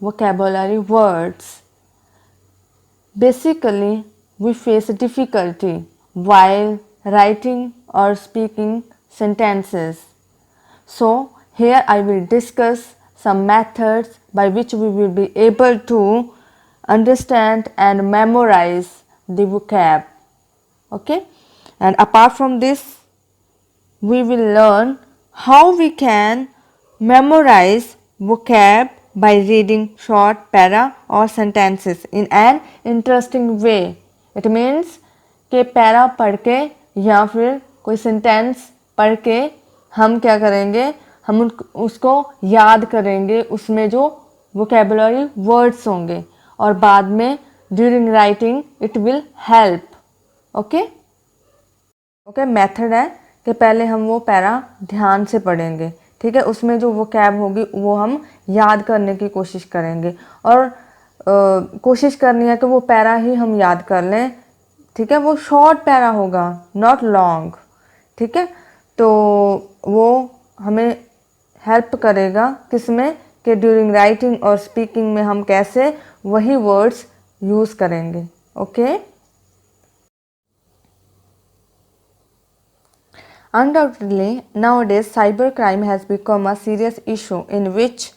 vocabulary words. Basically, we face difficulty while writing or speaking sentences. So, here I will discuss some methods by which we will be able to understand and memorize the vocab. Okay, and apart from this, we will learn how we can memorize vocab by reading short para or sentences in an interesting way. It means कि para पढ़ के या फिर कोई sentence पढ़ के हम क्या करेंगे, हम उसको याद करेंगे, उसमें जो वोकेबुलरी वर्ड्स होंगे, और बाद में during writing it will help. Okay okay method है कि पहले हम वो पैरा ध्यान से पढ़ेंगे, ठीक है, उसमें जो वोकैब होगी वो हम याद करने की कोशिश करेंगे, और कोशिश करनी है कि वो पैरा ही हम याद कर लें, ठीक है, वो शॉर्ट पैरा होगा, नॉट लॉन्ग, ठीक है. तो वो हमें हेल्प करेगा किसमें, कि ड्यूरिंग राइटिंग और स्पीकिंग में हम कैसे वही वर्ड्स यूज़ करेंगे. Okay. Undoubtedly, nowadays cybercrime has become a serious issue in which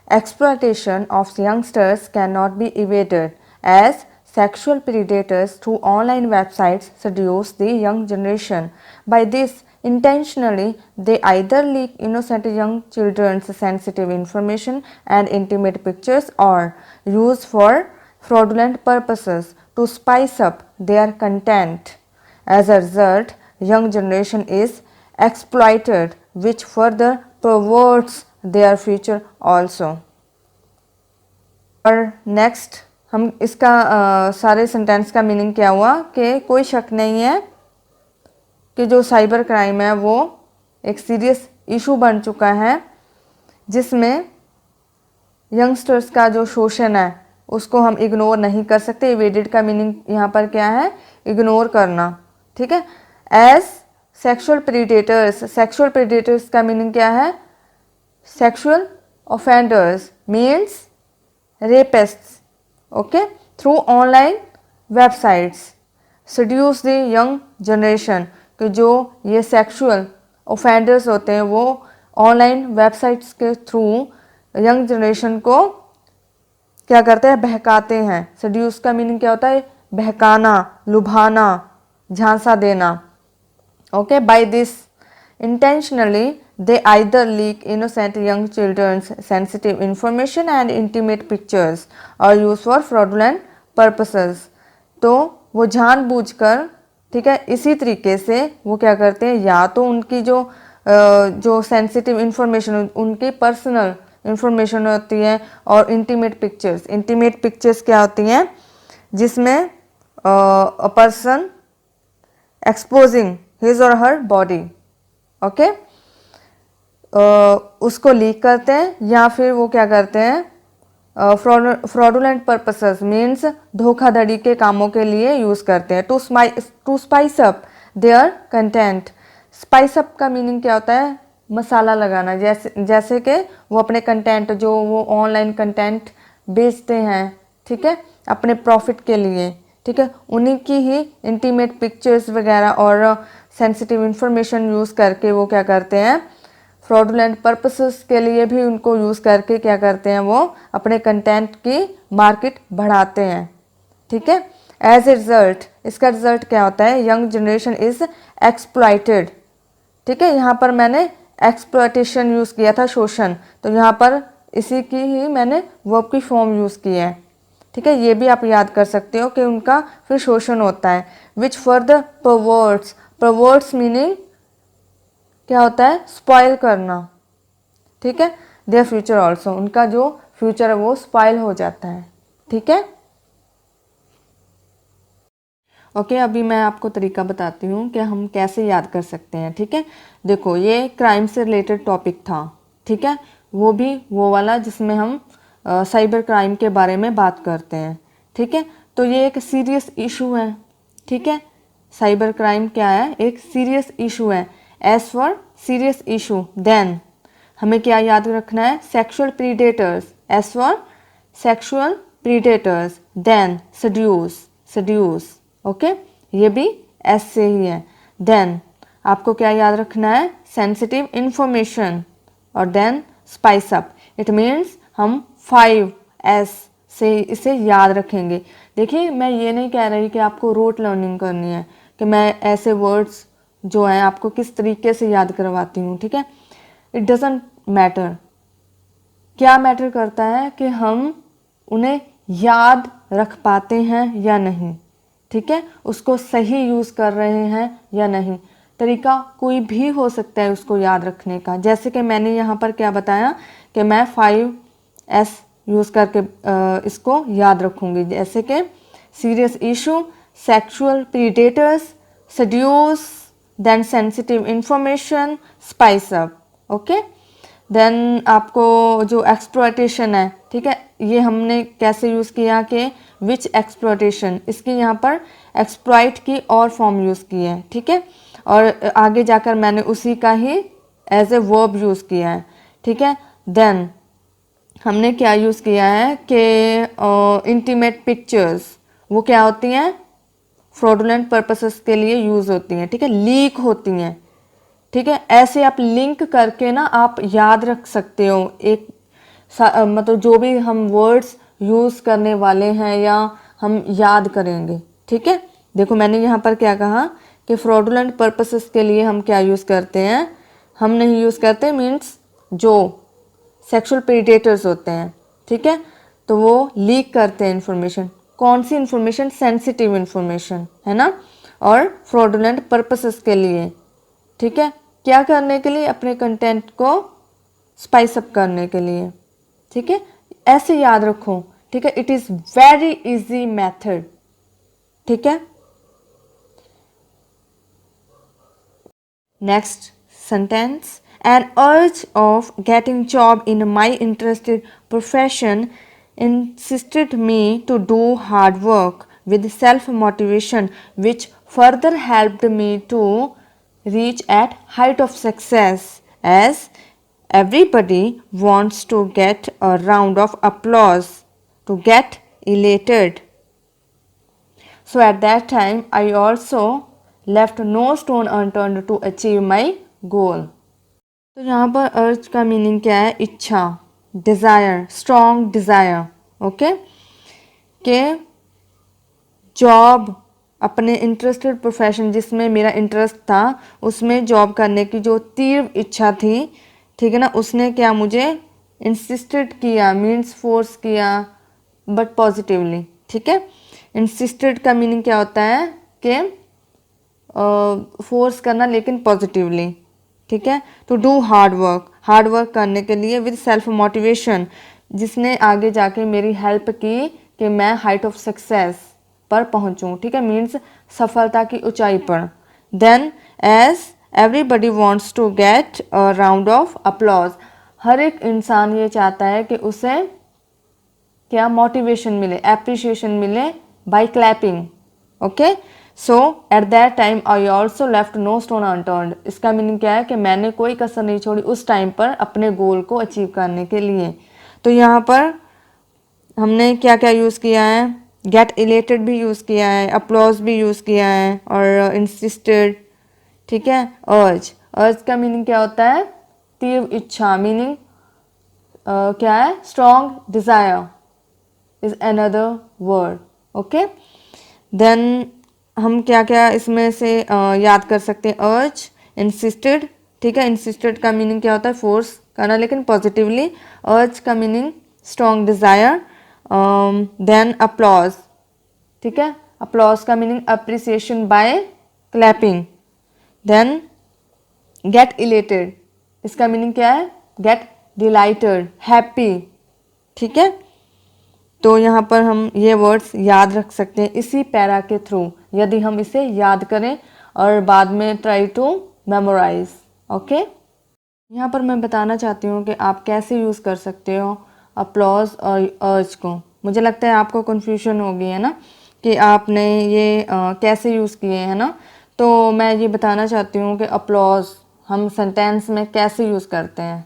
exploitation of youngsters cannot be evaded, as sexual predators through online websites seduce the young generation. By this, intentionally, they either leak innocent young children's sensitive information and intimate pictures, or use for fraudulent purposes to spice up their content. As a result, young generation is exploited, which further perverts their future also. और next हम इसका सारे sentence का meaning क्या हुआ कि कोई शक नहीं है कि जो साइबर क्राइम है वो एक सीरियस इशू बन चुका है, जिसमें यंगस्टर्स का जो शोषण है उसको हम इग्नोर नहीं कर सकते. इवेडेड का मीनिंग यहाँ पर क्या है, इग्नोर करना, ठीक है. As sexual predators, sexual predators का मीनिंग क्या है, sexual offenders means rapists. Okay. Through online websites seduce the young generation, कि जो ये सेक्सुअल ऑफेंडर्स होते हैं वो ऑनलाइन वेबसाइट्स के थ्रू यंग जनरेशन को क्या करते हैं, बहकाते हैं. सेड्यूस का मीनिंग क्या होता है, बहकाना, लुभाना, झांसा देना. Okay, by this intentionally they either leak innocent young children's sensitive information and intimate pictures or use for fraudulent purposes. तो वो जानबूझकर, ठीक है, इसी तरीके से वो क्या करते हैं, या तो उनकी जो सेंसिटिव इंफॉर्मेशन, उनकी पर्सनल इंफॉर्मेशन होती है, और इंटीमेट पिक्चर्स. इंटीमेट पिक्चर्स क्या होती हैं, जिसमें अ पर्सन एक्सपोजिंग हिज और हर बॉडी, ओके, उसको लीक करते हैं, या फिर वो क्या करते हैं, फ्रॉडुलेंट पर्पसेस मीन्स धोखाधड़ी के कामों के लिए यूज़ करते हैं. To spice up their content. Spice up का मीनिंग क्या होता है, मसाला लगाना. जैसे कि वो अपने कंटेंट, जो वो ऑनलाइन कंटेंट बेचते हैं, ठीक है, अपने प्रॉफिट के लिए, ठीक है, उन्हीं की ही इंटीमेट पिक्चर्स वगैरह और सेंसिटिव इंफॉर्मेशन यूज़ करके वो क्या करते हैं, फ्रॉडुलेंट पर्पसेस के लिए भी उनको यूज़ करके क्या करते हैं, वो अपने कंटेंट की मार्केट बढ़ाते हैं, ठीक है. एज ए रिजल्ट, इसका रिजल्ट क्या होता है, यंग जनरेशन इज एक्सप्लॉइटेड, ठीक है. यहाँ पर मैंने एक्सप्लॉइटेशन यूज़ किया था, शोषण, तो यहाँ पर इसी की ही मैंने वर्ब की फॉर्म यूज़ की है, ठीक है. ये भी आप याद कर सकते हो कि उनका फिर शोषण होता है. विच फर्दर परवर्ट्स, परवर्ट्स मीनिंग क्या होता है, स्पॉइल करना, ठीक है. देयर फ्यूचर ऑल्सो, उनका जो फ्यूचर है वो स्पॉइल हो जाता है, ठीक है. ओके, अभी मैं आपको तरीका बताती हूँ कि हम कैसे याद कर सकते हैं, ठीक है. देखो, ये क्राइम से रिलेटेड टॉपिक था, ठीक है, वो भी वो वाला जिसमें हम साइबर क्राइम के बारे में बात करते हैं, ठीक है. तो ये एक सीरियस इशू है, ठीक है. साइबर क्राइम क्या है, एक सीरियस इशू है. As for serious issue, then हमें क्या याद रखना है, sexual predators. As for sexual predators, then seduce, okay, ये भी एस से ही है। देन आपको क्या याद रखना है, सेंसिटिव इंफॉर्मेशन, और then spice up. It means हम 5S से इसे याद रखेंगे। देखिए मैं ये नहीं कह रही कि आपको रोट लर्निंग करनी है, कि मैं ऐसे वर्ड्स जो हैं आपको किस तरीके से याद करवाती हूँ, ठीक है। It doesn't matter. क्या मैटर करता है कि हम उन्हें याद रख पाते हैं या नहीं, ठीक है, उसको सही यूज़ कर रहे हैं या नहीं। तरीका कोई भी हो सकता है उसको याद रखने का। जैसे कि मैंने यहाँ पर क्या बताया कि मैं 5S यूज़ करके इसको याद रखूँगी। जैसे कि serious issue, sexual predators, seduce, then sensitive information, spice up, okay. Then आपको जो एक्सप्लॉयटेशन है, ठीक है, ये हमने कैसे यूज़ किया कि विच एक्सप्लॉयटेशन, इसकी यहाँ पर एक्सप्लॉइट की और फॉर्म यूज़ की है, ठीक है, और आगे जाकर मैंने उसी का ही एज ए वर्ब यूज़ किया है, ठीक है। देन हमने क्या यूज़ किया है कि इंटीमेट पिक्चर्स, वो क्या होती हैं, फ्रॉडुलेंट पर्पसेस के लिए यूज़ होती हैं, ठीक है, लीक होती हैं, ठीक है। ऐसे आप लिंक करके ना आप याद रख सकते हो एक मतलब जो भी हम वर्ड्स यूज़ करने वाले हैं या हम याद करेंगे, ठीक है। देखो मैंने यहाँ पर क्या कहा कि फ्रॉडुलेंट पर्पसेस के लिए हम क्या यूज़ करते हैं, हम नहीं यूज़ करते, मीन्स जो सेक्सुअल प्रीडेटर्स होते हैं, ठीक है, तो वो लीक करते हैं इन्फॉर्मेशन। कौन सी इन्फॉर्मेशन, सेंसिटिव इन्फॉर्मेशन, है ना, और फ्रॉडुलेंट पर्पसेस के लिए, ठीक है, क्या करने के लिए, अपने कंटेंट को स्पाइस अप करने के लिए, ठीक है। ऐसे याद रखो, ठीक है, it is very easy method, ठीक है। नेक्स्ट सेंटेंस, एन अर्ज of getting job in my interested profession insisted me to do hard work with self motivation, which further helped me to reach at height of success, as everybody wants to get a round of applause to get elated. So at that time I also left no stone unturned to achieve my goal. तो यहाँ पर अर्ज का meaning क्या है, इच्छा, desire, strong desire, okay, के job, अपने इंटरेस्टेड प्रोफेशन जिसमें मेरा इंटरेस्ट था उसमें जॉब करने की जो तीव्र इच्छा थी, ठीक है ना, उसने क्या मुझे इंसिस्टेड किया, मीन्स फोर्स किया, बट पॉजिटिवली, ठीक है। इंसिस्टेड का मीनिंग क्या होता है कि फोर्स करना लेकिन पॉजिटिवली, ठीक है। टू डू हार्ड वर्क करने के लिए विद सेल्फ मोटिवेशन, जिसने आगे जाके मेरी हेल्प की कि मैं हाइट ऑफ सक्सेस पर पहुंचूं, ठीक है, मीन्स सफलता की ऊंचाई पर। Then as everybody wants to get a round of applause, हर एक इंसान ये चाहता है कि उसे क्या मोटिवेशन मिले, एप्रिसिएशन मिले by clapping, okay. So at that time I also left no stone unturned, इसका मीनिंग क्या है कि मैंने कोई कसर नहीं छोड़ी उस टाइम पर अपने गोल को अचीव करने के लिए। तो यहाँ पर हमने क्या क्या यूज़ किया है, गेट इलेटेड भी यूज़ किया है, अप्लॉज भी यूज़ किया है, और इंसिस्टेड, ठीक है। अर्ज का मीनिंग क्या होता है, तीव्र इच्छा, मीनिंग क्या है, strong desire is another word, okay. Then हम क्या क्या इसमें से याद कर सकते हैं, अर्ज, इंसिस्टेड, ठीक है, इंसिस्टेड का मीनिंग क्या होता है, फोर्स करना लेकिन पॉजिटिवली, अर्ज का meaning strong desire, then applause, ठीक है, अप्लॉज का meaning appreciation by clapping, then get elated, इसका मीनिंग क्या है, गेट डिलाइटेड, हैप्पी, ठीक है। तो यहाँ पर हम ये वर्ड्स याद रख सकते हैं इसी पैरा के थ्रू, यदि हम इसे याद करें और बाद में ट्राई टू मेमोराइज, ओके। यहाँ पर मैं बताना चाहती हूँ कि आप कैसे यूज़ कर सकते हो अप्लॉज और अर्ज को। मुझे लगता है आपको कन्फ्यूजन हो गई है ना कि आपने ये कैसे यूज़ किए हैं ना, तो मैं ये बताना चाहती हूँ कि अप्लॉज हम सेंटेंस में कैसे यूज़ करते हैं,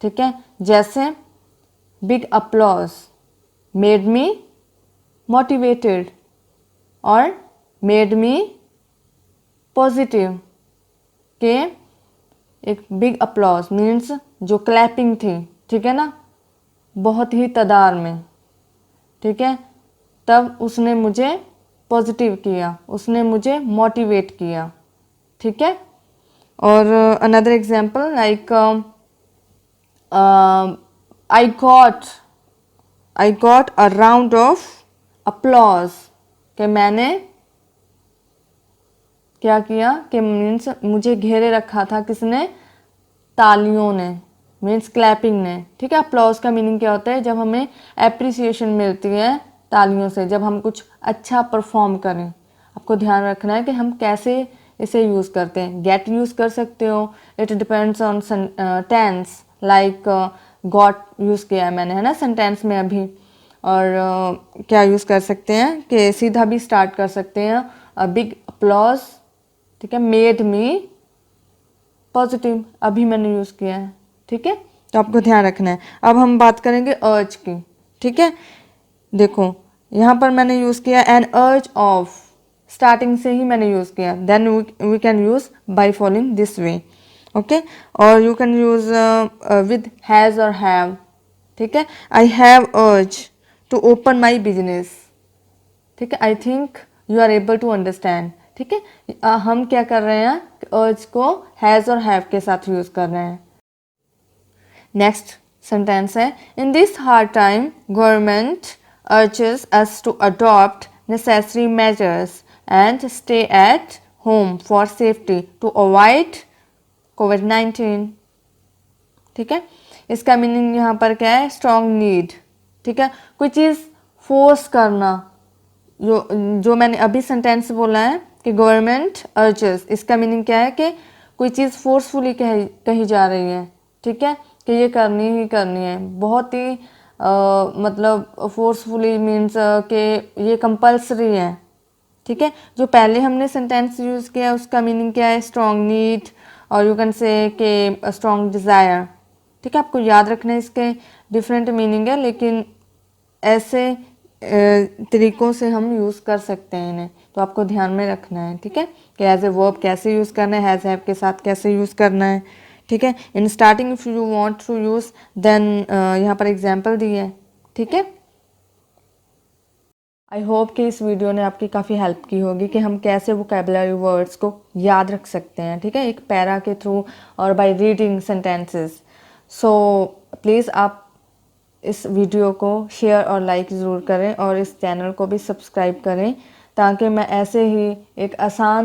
ठीक है। जैसे big applause made me motivated और मेड मी पॉजिटिव के एक बिग अप्लॉज मीन्स जो क्लैपिंग थी, ठीक है ना, बहुत ही तादाद में, ठीक है, तब उसने मुझे पॉजिटिव किया, उसने मुझे मोटिवेट किया, ठीक है। और another example like I got a round of applause कि मैंने क्या किया कि मीन्स मुझे घेरे रखा था किसने, तालियों ने, मीन्स क्लैपिंग ने, ठीक है। अप्लॉज का मीनिंग क्या होता है, जब हमें एप्रिसिएशन मिलती है तालियों से, जब हम कुछ अच्छा परफॉर्म करें। आपको ध्यान रखना है कि हम कैसे इसे यूज़ करते हैं। गेट यूज़ कर सकते हो, it depends on tense, like got use किया है मैंने, है ना, सेंटेंस में अभी। और क्या यूज़ कर सकते हैं कि सीधा भी स्टार्ट कर सकते हैं, अ बिग अप्लॉज, ठीक है, मेड मी पॉजिटिव, अभी मैंने यूज़ किया है, ठीक है। तो आपको ध्यान रखना है। अब हम बात करेंगे अर्ज की, ठीक है। देखो यहाँ पर मैंने यूज़ किया एन अर्ज ऑफ, स्टार्टिंग से ही मैंने यूज़ किया, then we can use by following this way, okay. और you can use with has और हैव, ठीक है। I have urge to open my business, ठीक है। I think you are able to understand, ठीक है। हम क्या कर रहे हैं, अर्ज को हैज़ और हैव के साथ यूज़ कर रहे हैं। नेक्स्ट सेंटेंस है, in this hard time government urges us to adopt necessary measures and stay at home for safety to avoid COVID-19, ठीक है। इसका मीनिंग यहाँ पर क्या है, स्ट्रॉन्ग नीड, ठीक है। कोई चीज़ फोर्स करना, जो मैंने अभी सेंटेंस बोला है कि गवर्नमेंट अर्जेस, इसका मीनिंग क्या है कि कोई चीज़ फोर्सफुली कही जा रही है, ठीक है, कि ये करनी ही करनी है, बहुत ही मतलब फोर्सफुली मीन्स कि ये कंपल्सरी है, ठीक है। जो पहले हमने सेंटेंस यूज़ किया उसका मीनिंग क्या है, स्ट्रॉन्ग नीड, और यू कैन से कि स्ट्रॉन्ग डिज़ायर, ठीक है। आपको याद रखना है, इसके डिफरेंट मीनिंग है, लेकिन ऐसे तरीक़ों से हम यूज़ कर सकते हैं इन्हें, तो आपको ध्यान में रखना है, ठीक है, कि एज ए वर्ब कैसे यूज़ करना है, हैज़ हैव के साथ कैसे यूज़ करना है, ठीक है। In starting if you want to use then यहाँ पर एग्जांपल दी है, ठीक है। आई होप कि इस वीडियो ने आपकी काफ़ी हेल्प की होगी कि हम कैसे वोकैबुलरी वर्ड्स को याद रख सकते हैं, ठीक है, एक पैरा के थ्रू और by reading sentences. So please आप इस वीडियो को शेयर और लाइक ज़रूर करें और इस चैनल को भी सब्सक्राइब करें, ताकि मैं ऐसे ही एक आसान